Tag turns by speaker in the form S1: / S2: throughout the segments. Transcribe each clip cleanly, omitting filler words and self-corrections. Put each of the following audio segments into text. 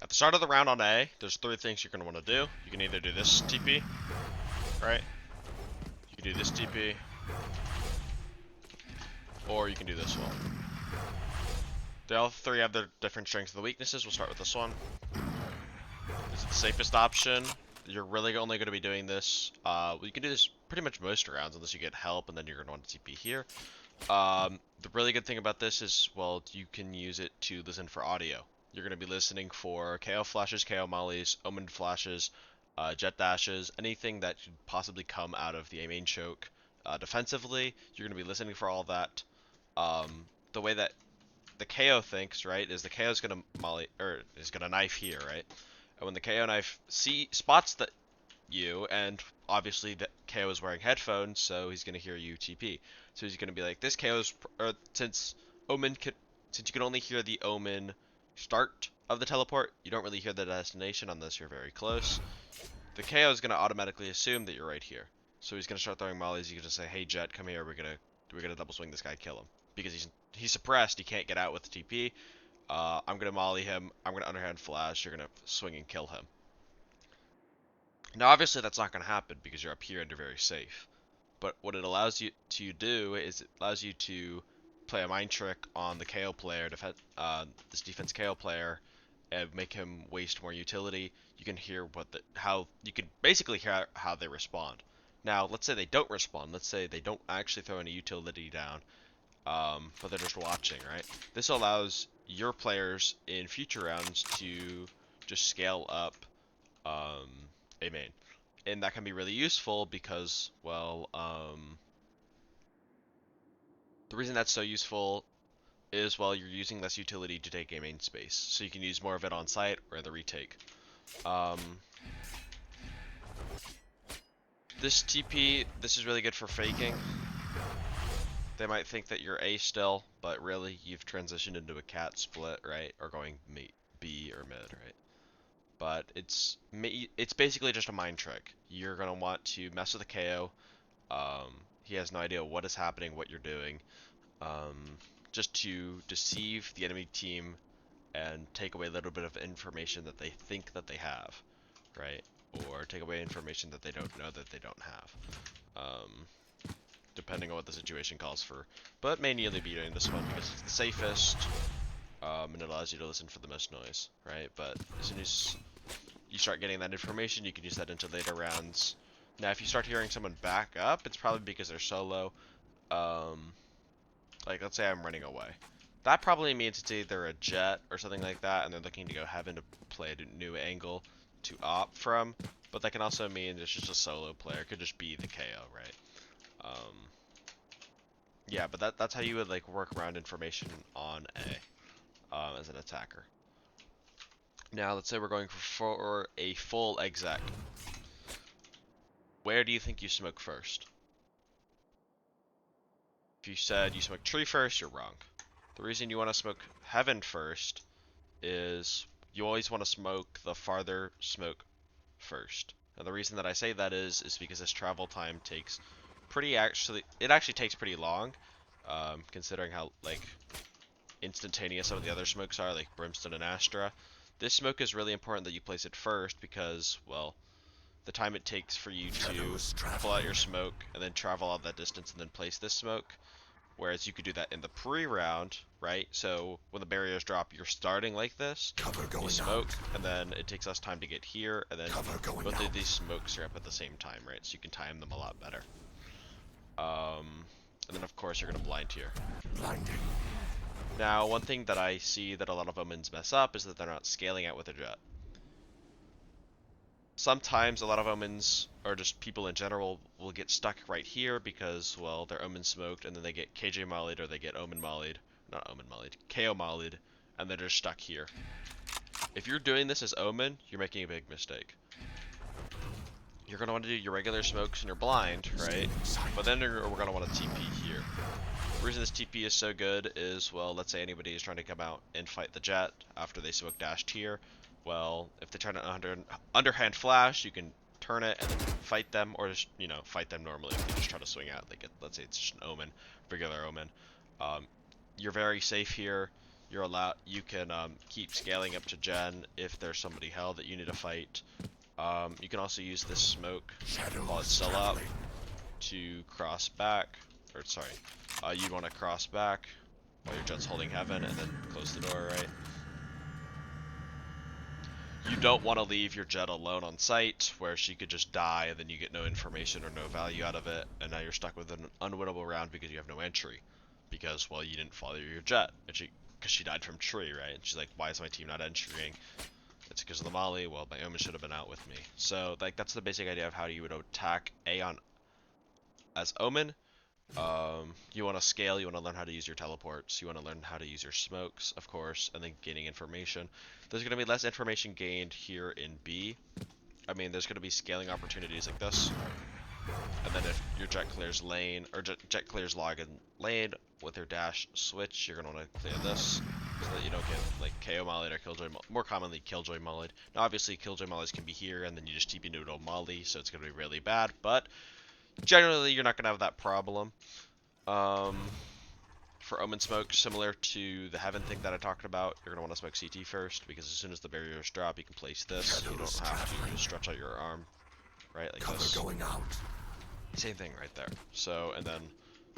S1: At the start of the round on A, there's three things you're going to want to do. You can either do this TP, right? You can do this TP, or you can do this one. They all three have their different strengths and weaknesses. We'll start with this one. This is the safest option. You're really only going to be doing this. You can do this pretty much most rounds unless you get help, and then you're going to want to TP here. The really good thing about this is, well, you can use it to listen for audio. You're going to be listening for KO flashes, KO mollies, Omen flashes, jet dashes, anything that could possibly come out of the A main choke. Defensively, you're going to be listening for all that. The way that the KO thinks, right, is the KO is going to molly, or is going to knife here, right? And when the KO knife spots that you, and obviously the KO is wearing headphones, so he's going to hear you TP. So he's going to be like, this KO's, or since since you can only hear the Omen start of the teleport, you don't really hear the destination unless you're very close. The KO is going to automatically assume that you're right here. So he's going to start throwing mollies. You can just say, hey Jet, come here, we're gonna double swing this guy, kill him. Because he's suppressed, he can't get out with the TP. I'm going to molly him, I'm going to underhand flash, you're going to swing and kill him. Now obviously that's not going to happen because you're up here and you're very safe. But what it allows you to do is it allows you to play a mind trick on the KO player, this defense KO player, and make him waste more utility. You can hear you can basically hear how they respond. Now let's say they don't respond. Let's say they don't actually throw any utility down, but they're just watching, right? This allows your players in future rounds to just scale up a main. And that can be really useful because, well, the reason that's so useful is, well, you're using less utility to take a main space. So you can use more of it on site or in the retake. This TP, this is really good for faking. They might think that you're A still, but really you've transitioned into a cat split, right? Or going B or mid, right? But it's basically just a mind trick. You're gonna want to mess with the KO. He has no idea what is happening, what you're doing, just to deceive the enemy team and take away a little bit of information that they think that they have, right? Or take away information that they don't know that they don't have. Depending on what the situation calls for. But mainly be doing this one because it's the safest, and it allows you to listen for the most noise, right? But as soon as you start getting that information, you can use that into later rounds. Now, if you start hearing someone back up, it's probably because they're solo. Like, let's say I'm running away. That probably means it's either a jet or something like that, and they're looking to go heaven to play a new angle to opt from. But that can also mean it's just a solo player. It could just be the KO, right? Yeah, but that's how you would like work around information on A as an attacker. Now, let's say we're going for a full exec. Where do you think you smoke first? If you said you smoke tree first, you're wrong. The reason you want to smoke heaven first is you always want to smoke the farther smoke first. And the reason that I say that is because this travel time takes it actually takes pretty long, considering how like instantaneous some of the other smokes are, like Brimstone and Astra. This smoke is really important that you place it first because, well, the time it takes for you to pull out your smoke and then travel all that distance and then place this smoke. Whereas you could do that in the pre-round, right? So when the barriers drop, you're starting like this. You smoke, and then it takes us time to get here, and then both of these smokes are up at the same time, right? So you can time them a lot better. And then of course you're gonna blind here.
S2: Blinding.
S1: Now, one thing that I see that a lot of Omens mess up is that they're not scaling out with a jet. Sometimes a lot of Omens, or just people in general, will get stuck right here because, well, they're Omen smoked and then they get KJ mollied or they get Omen mollied. Not Omen mollied, KO mollied, and they're just stuck here. If you're doing this as Omen, you're making a big mistake. You're going to want to do your regular smokes and your blind, right? But then we're going to want to TP here. The reason this TP is so good is, well, let's say anybody is trying to come out and fight the jet after they smoke dashed here. Well, if they turn an underhand flash, you can turn it and then fight them, or just, you know, fight them normally if they just try to swing out. Let's say it's just an Omen, regular Omen. You're very safe here. you can keep scaling up to gen if there's somebody hell that you need to fight. You can also use this smoke while it's still up to cross back, or sorry, you'd want to cross back while your jet's holding heaven and then close the door, right? You don't want to leave your jet alone on site where she could just die and then you get no information or no value out of it, and now you're stuck with an unwinnable round because you have no entry. Because, well, you didn't follow your jet, and because she died from tree, right? And she's like, why is my team not entering? It's because of the molly. Well, my Omen should have been out with me. So, like, that's the basic idea of how you would attack Aeon as Omen. You want to scale, you want to learn how to use your teleports, you want to learn how to use your smokes, of course, and then gaining information. There's going to be less information gained here in B. I mean, there's going to be scaling opportunities like this. And then if your jet clears lane, or jet clears log and lane with your dash switch, you're going to want to clear this so that you don't get like KO mollied or killjoy, more commonly killjoy mollied. Now obviously killjoy mollies can be here and then you just TP noodle molly, so it's going to be really bad, but generally you're not going to have that problem. For Omen smoke, similar to the heaven thing that I talked about, you're going to want to smoke CT first, because as soon as the barriers drop, you can place this. You don't have to stretch out your arm, right, like this.
S2: Going out.
S1: Same thing right there. So, and then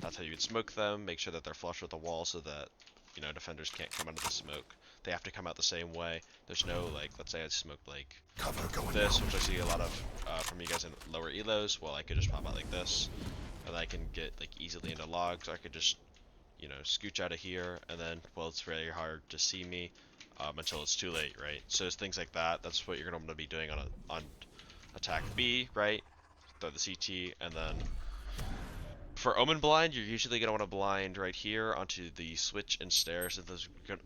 S1: that's how you would smoke them, make sure that they're flush with the wall so that, you know, defenders can't come out of the smoke. They have to come out the same way. There's no, like, let's say I smoked, like, this, which I see a lot of from you guys in lower elos. Well, I could just pop out like this, and I can get, like, easily into logs. I could just, you know, scooch out of here, and then, well, it's very hard to see me until it's too late, right? So it's things like that. That's what you're going to be doing on attack B, right? Throw the CT, and then for Omen blind, you're usually going to want to blind right here onto the switch and stairs. And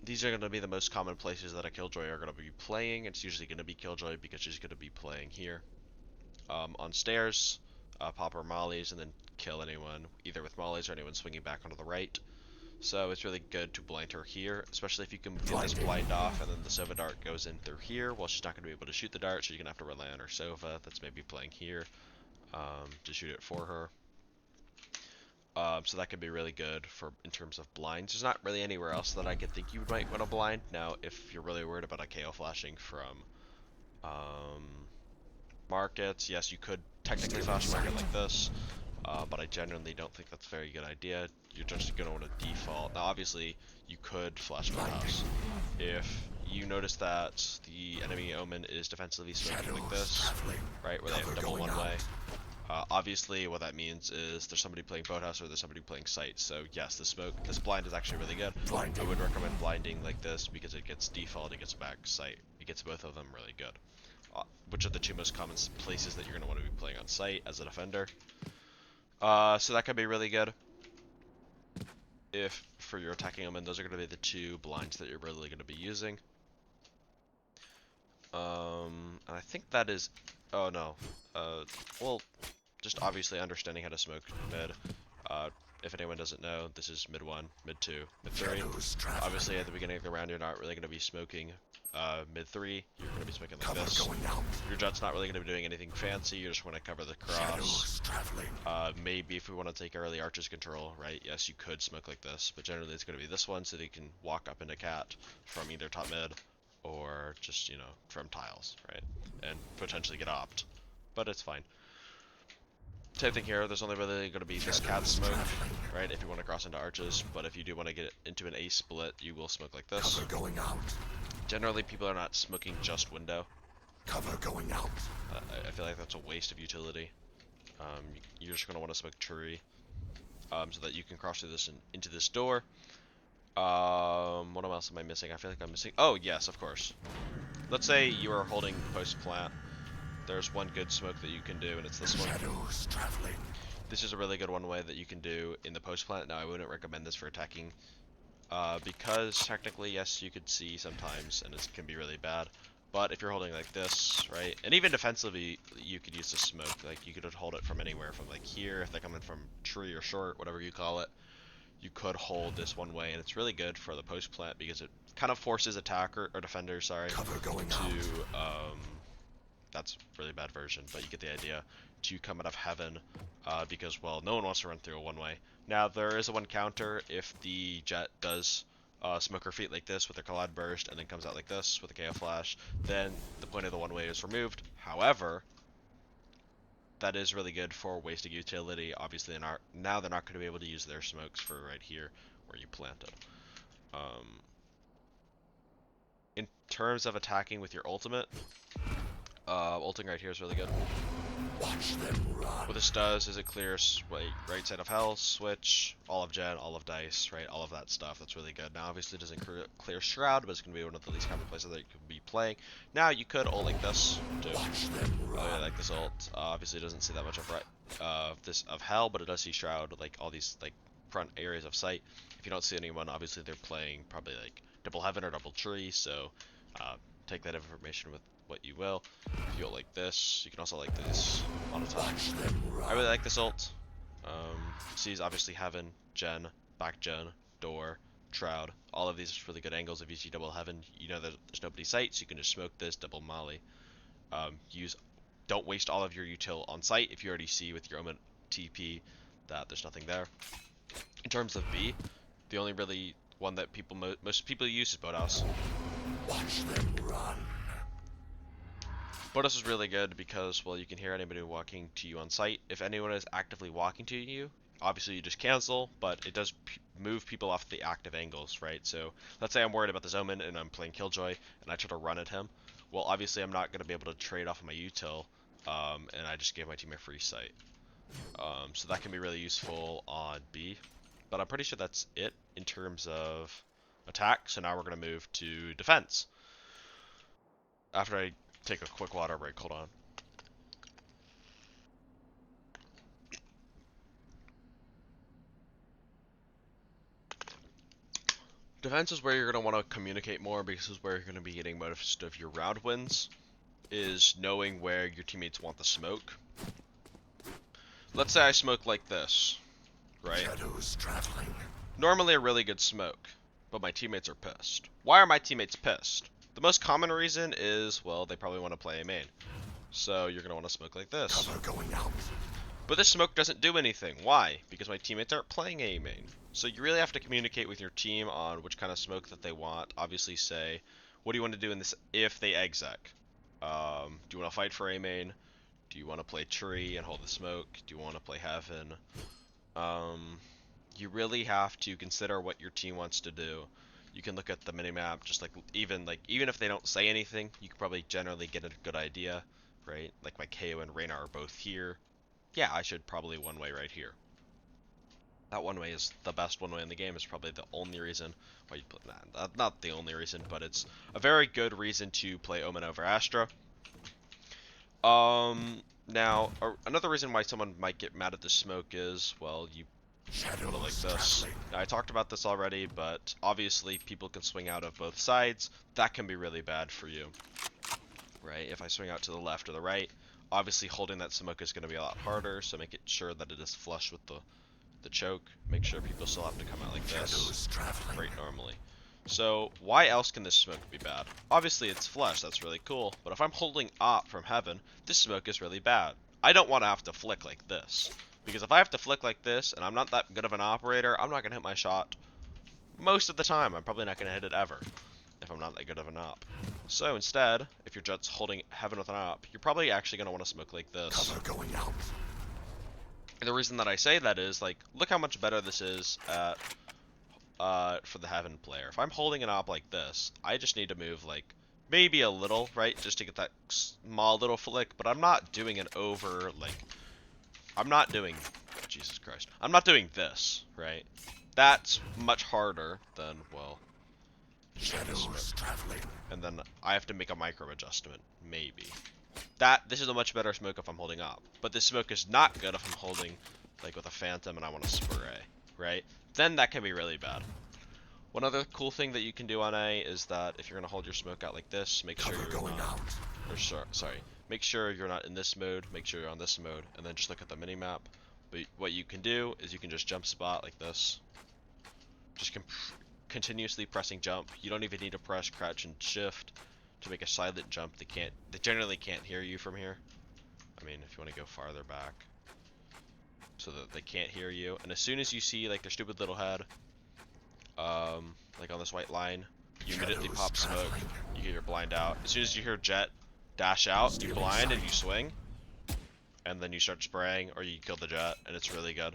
S1: these are going to be the most common places that a Killjoy are going to be playing. It's usually going to be Killjoy because she's going to be playing here. On stairs, pop her mollies and then kill anyone, either with mollies or anyone swinging back onto the right. So it's really good to blind her here, especially if you can get this blind off and then the Sova dart goes in through here. Well, she's not going to be able to shoot the dart, so you're going to have to rely on her Sova that's maybe playing here to shoot it for her. So that could be really good for in terms of blinds. There's not really anywhere else that I could think you might want to blind. Now, if you're really worried about a KO flashing from markets, yes, you could technically flash market like this, but I genuinely don't think that's a very good idea. You're just going to want to default. Now, obviously, you could flash house. If you notice that the enemy Omen is defensively smoking like this, right, where they have double one-way, obviously what that means is there's somebody playing boathouse or there's somebody playing site. So yes, this blind is actually really good. I would recommend blinding like this because it gets default, it gets back site. It gets both of them really good. Which are the two most common places that you're going to want to be playing on site as a defender. So that could be really good. If for your attacking Omen, those are going to be the two blinds that you're really going to be using. And I think that is, oh no, well, just obviously understanding how to smoke mid. If anyone doesn't know, this is mid 1, mid 2, mid 3. Obviously at the beginning of the round you're not really going to be smoking mid 3, you're going to be smoking like this. Your jet's not really going to be doing anything fancy, you just want to cover the cross. Maybe if we want to take early archer's control, right, yes you could smoke like this, but generally it's going to be this one so that you can walk up into cat from either top mid or just, you know, from tiles, right, and potentially get opt, but it's fine. Same thing here, there's only really going to be this cat smoke, right, if you want to cross into arches, but if you do want to get into an ace split, you will smoke like this.
S2: Cover going out.
S1: Generally, people are not smoking just window.
S2: Cover going out.
S1: I feel like that's a waste of utility. You're just going to want to smoke tree, so that you can cross through this and into this door. What else am I missing? I feel like I'm missing, oh yes, of course. Let's say you are holding post plant. There's one good smoke that you can do, and it's this one. This is a really good one way that you can do in the post plant. Now, I wouldn't recommend this for attacking, because technically, yes, you could see sometimes, and it can be really bad. But if you're holding like this, right, and even defensively, you could use the smoke. Like, you could hold it from anywhere, from like here, if they're coming from tree or short, whatever you call it. You could hold this one way, and it's really good for the post plant because it kind of forces attacker or defender, sorry, to that's a really bad version, but you get the idea, to come out of heaven, because, well, no one wants to run through a one-way. Now, there is a one counter if the jet does smoker feet like this with a collide burst, and then comes out like this with a KO flash, then the point of the one-way is removed. However, that is really good for wasting utility. Obviously, now they're not going to be able to use their smokes for right here where you planted. In terms of attacking with your ultimate, ulting right here is really good.
S2: Watch them run.
S1: What this does is it clears right side of hell, switch, all of gen, all of dice, right, all of that stuff. That's really good. Now obviously it doesn't clear shroud, but it's going to be one of the least common places that you could be playing. Now you could ult like this too. Oh yeah, like this ult. Obviously it doesn't see that much of hell, but it does see shroud, like all these like front areas of sight. If you don't see anyone, obviously they're playing probably like double heaven or double tree, so take that information with what you will. If you ult like this, you can also like this on attack. I really like this ult. Sees obviously heaven, gen, back gen, door, shroud. All of these are really good angles. If you see double heaven, you know there's nobody's sight, so you can just smoke this, double molly. Don't waste all of your util on site if you already see with your Omen TP that there's nothing there. In terms of B, the only really one that most people use is Boathouse.
S2: Watch them run.
S1: Boathouse is really good because, well, you can hear anybody walking to you on site. If anyone is actively walking to you, obviously you just cancel, but it does move people off the active angles, right? So let's say I'm worried about this Omen and I'm playing Killjoy and I try to run at him. Well, obviously I'm not going to be able to trade off of my util, and I just gave my team a free sight. So that can be really useful on B. But I'm pretty sure that's it in terms of attack. So now we're going to move to defense. After I take a quick water break, hold on. Defense is where you're going to want to communicate more because this is where you're going to be getting most of your round wins, is knowing where your teammates want the smoke. Let's say I smoke like this, right?
S2: Shadows traveling.
S1: Normally a really good smoke, but my teammates are pissed. Why are my teammates pissed? The most common reason is, well, they probably want to play a main. So you're going to want to smoke like this.
S2: Cover going out.
S1: But this smoke doesn't do anything. Why? Because my teammates aren't playing a main. So you really have to communicate with your team on which kind of smoke that they want. Obviously say, what do you want to do in this if they exec? Do you want to fight for a main? Do you want to play tree and hold the smoke? Do you want to play heaven? You really have to consider what your team wants to do. You can look at the minimap, just even if they don't say anything, you can probably generally get a good idea, right? Like my KO and Reyna are both here. Yeah, I should probably one way right here. That one way is the best one way in the game. Is probably the only reason why you play. Nah, not the only reason, but it's a very good reason to play Omen over Astra. Now another reason why someone might get mad at the smoke is, well, you put it like this. Now, I talked about this already, but obviously people can swing out of both sides. That can be really bad for you, right? If I swing out to the left or the right, obviously holding that smoke is going to be a lot harder, so make it sure that it is flush with the choke. Make sure people still have to come out like this, right, normally. So why else can this smoke be bad? Obviously it's flush, that's really cool, but if I'm holding op from heaven, this smoke is really bad. I don't want to have to flick like this, because if I have to flick like this and I'm not that good of an operator, I'm not going to hit my shot most of the time. I'm probably not going to hit it ever if I'm not that good of an op. So instead, if you're just holding heaven with an op, you're probably actually going to want to smoke like this.
S2: Cover going out.
S1: And the reason that I say that is, like, look how much better this is at for the heaven player. If I'm holding an op like this, I just need to move like maybe a little, right, just to get that small little flick, but I'm not doing it over, like, I'm not doing, Jesus Christ, I'm not doing this, right? That's much harder than, well,
S2: Shadows traveling.
S1: and then I have to make a micro adjustment, maybe. This is a much better smoke if I'm holding up, but this smoke is not good if I'm holding, like, with a phantom and I want to spray, right? Then that can be really bad. One other cool thing that you can do on A is that if you're gonna hold your smoke out like this, make sure you're
S2: going out.
S1: Or sorry, make sure you're not in this mode. Make sure you're on this mode, and then just look at the mini map. But what you can do is you can just jump spot like this. Just continuously pressing jump. You don't even need to press crouch and shift to make a silent jump. They generally can't hear you from here. I mean, if you want to go farther back, so that they can't hear you. And as soon as you see like their stupid little head, like on this white line, you immediately
S2: Shadows
S1: pop smoke,
S2: traveling.
S1: you get your blind out. As soon as you hear Jet dash out, you
S2: Stealing
S1: blind and
S2: sight.
S1: you swing, and then you start spraying or you kill the Jet, and it's really good.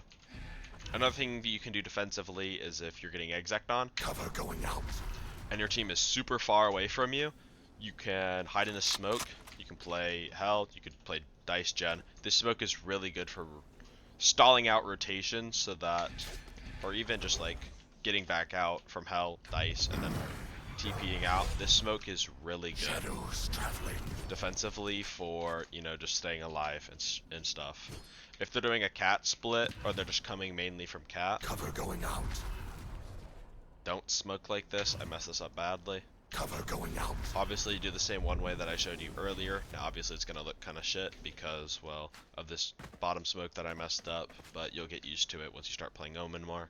S1: Another thing that you can do defensively is if you're getting exec on,
S2: Cover going out.
S1: and your team is super far away from you, you can hide in the smoke, you can play Hell, you could play Dice Gen. This smoke is really good for stalling out rotation so that, or even just like getting back out from Hell, Dice, and then TPing out. This smoke is really good
S2: Shadows traveling.
S1: defensively for, you know, just staying alive and stuff. If they're doing a cat split, or they're just coming mainly from cat,
S2: Cover going out.
S1: don't smoke like this. I messed this up badly.
S2: Cover going out.
S1: Obviously, you do the same one way that I showed you earlier. Now, obviously, it's going to look kind of shit because, well, of this bottom smoke that I messed up, but you'll get used to it once you start playing Omen more.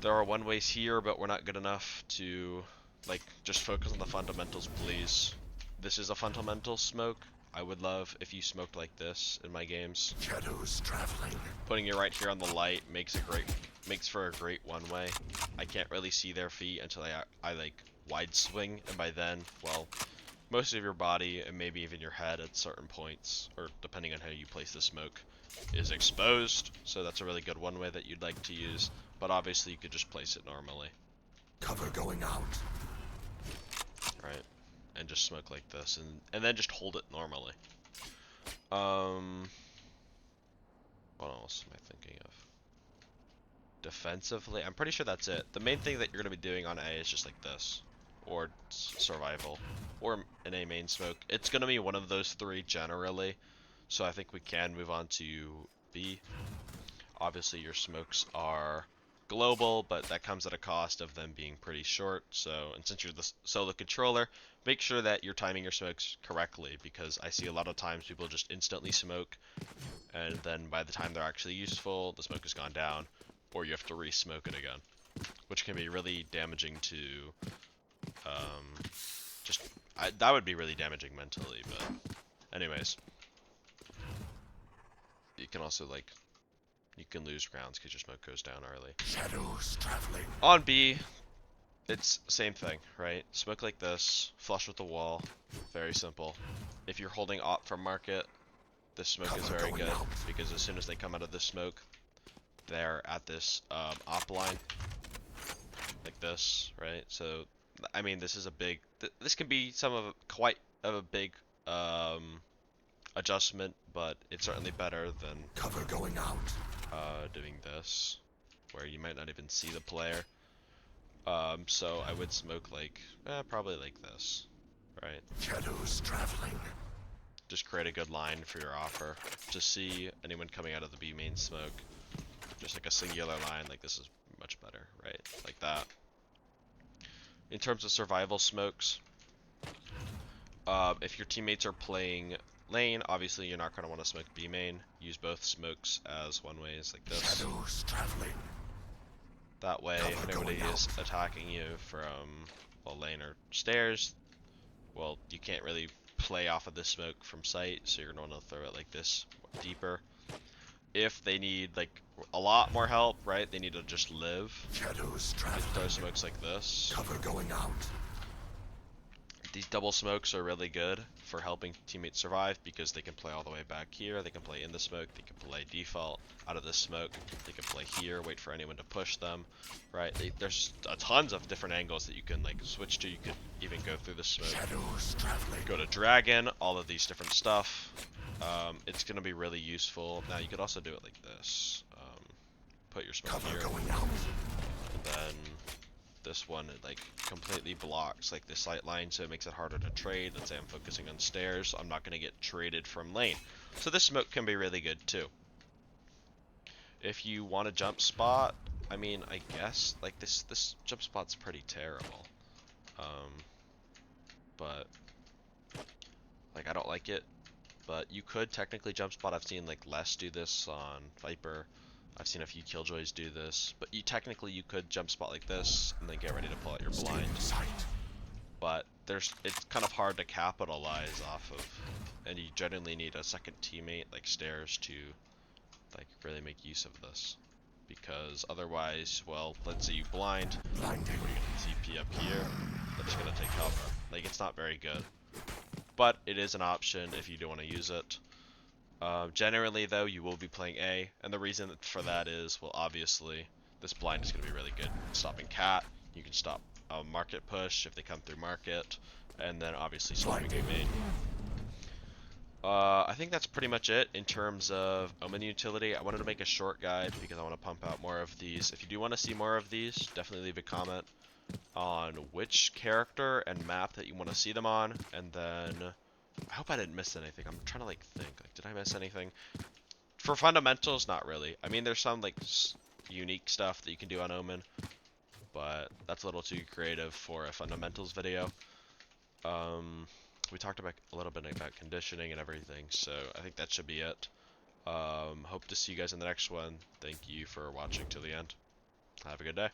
S1: There are one ways here, but we're not good enough to, like, just focus on the fundamentals, please. This is a fundamental smoke. I would love if you smoked like this in my games.
S2: Shadows traveling.
S1: Putting it right here on the light makes for a great one way. I can't really see their feet until I like wide swing, and by then, well, most of your body and maybe even your head at certain points, or depending on how you place the smoke, is exposed. So that's a really good one way that you'd like to use. But obviously, you could just place it normally,
S2: Cover going out.
S1: right? And just smoke like this, and then just hold it normally. What else am I thinking of? Defensively, I'm pretty sure that's it. The main thing that you're going to be doing on A is just like this, or survival, or an A main smoke. It's going to be one of those three generally, so I think we can move on to B. Obviously, your smokes are global, but that comes at a cost of them being pretty short. So, and since you're the solo controller, make sure that you're timing your smokes correctly, because I see a lot of times people just instantly smoke, and then by the time they're actually useful, the smoke has gone down, or you have to re-smoke it again, which can be really damaging to, that would be really damaging mentally, but anyways. You can also, like, you can lose grounds because your smoke goes down early.
S2: Shadows traveling.
S1: On B, it's same thing, right? Smoke like this, flush with the wall, very simple. If you're holding op from market, this smoke is very good, because as soon as they come out of this smoke, they're at this op line, like this, right? So, I mean, this is a big, this can be quite of a big adjustment, but it's certainly better than
S2: Cover going out.
S1: doing this, where you might not even see the player. So I would smoke like, probably like this, right?
S2: Shadows traveling.
S1: Just create a good line for your offer to see anyone coming out of the B main smoke. Just like a singular line, like this is much better, right? Like that. In terms of survival smokes, if your teammates are playing lane, obviously you're not going to want to smoke B main. Use both smokes as one ways, like this.
S2: Shadows traveling.
S1: That way, if nobody is attacking you from, well, lane or stairs, well, you can't really play off of the smoke from sight, so you're going to throw it like this deeper. If they need, like, a lot more help, right, they need to just live.
S2: Shadows
S1: You can throw
S2: traveling.
S1: smokes like this.
S2: Cover going out.
S1: These double smokes are really good for helping teammates survive because they can play all the way back here, they can play in the smoke, they can play default out of the smoke, they can play here, wait for anyone to push them, right? There's tons of different angles that you can like switch to. You could even go through the smoke,
S2: Shadows traveling.
S1: go to dragon, all of these different stuff. It's going to be really useful. Now you could also do it like this. Put your smoke
S2: Cover
S1: here,
S2: going out.
S1: and then this one, it like completely blocks like the sight line, so it makes it harder to trade. Let's say I'm focusing on stairs, I'm not going to get traded from lane. So this smoke can be really good too. If you want a jump spot, I mean, I guess like this jump spot's pretty terrible. But like I don't like it. But you could technically jump spot. I've seen like Les do this on Viper. I've seen a few Killjoys do this, but technically you could jump spot like this and then get ready to pull out your blind. But it's kind of hard to capitalize off of, and you generally need a second teammate like stairs to like really make use of this. because otherwise, well, let's say you blind,
S2: Blinding.
S1: TP up here, they're just gonna take cover. Like, it's not very good. But it is an option if you do want to use it. Generally, though, you will be playing A, and the reason for that is, well, obviously, this blind is going to be really good. Stopping cat, you can stop a market push if they come through market, and then obviously stopping a main. I think that's pretty much it in terms of Omen utility. I wanted to make a short guide because I want to pump out more of these. If you do want to see more of these, definitely leave a comment on which character and map that you want to see them on, and then I hope I didn't miss anything. I'm trying to like think. Like, did I miss anything? For fundamentals, not really. I mean, there's some like unique stuff that you can do on Omen, but that's a little too creative for a fundamentals video. We talked about a little bit about conditioning and everything, so I think that should be it. Hope to see you guys in the next one. Thank you for watching till the end. Have a good day.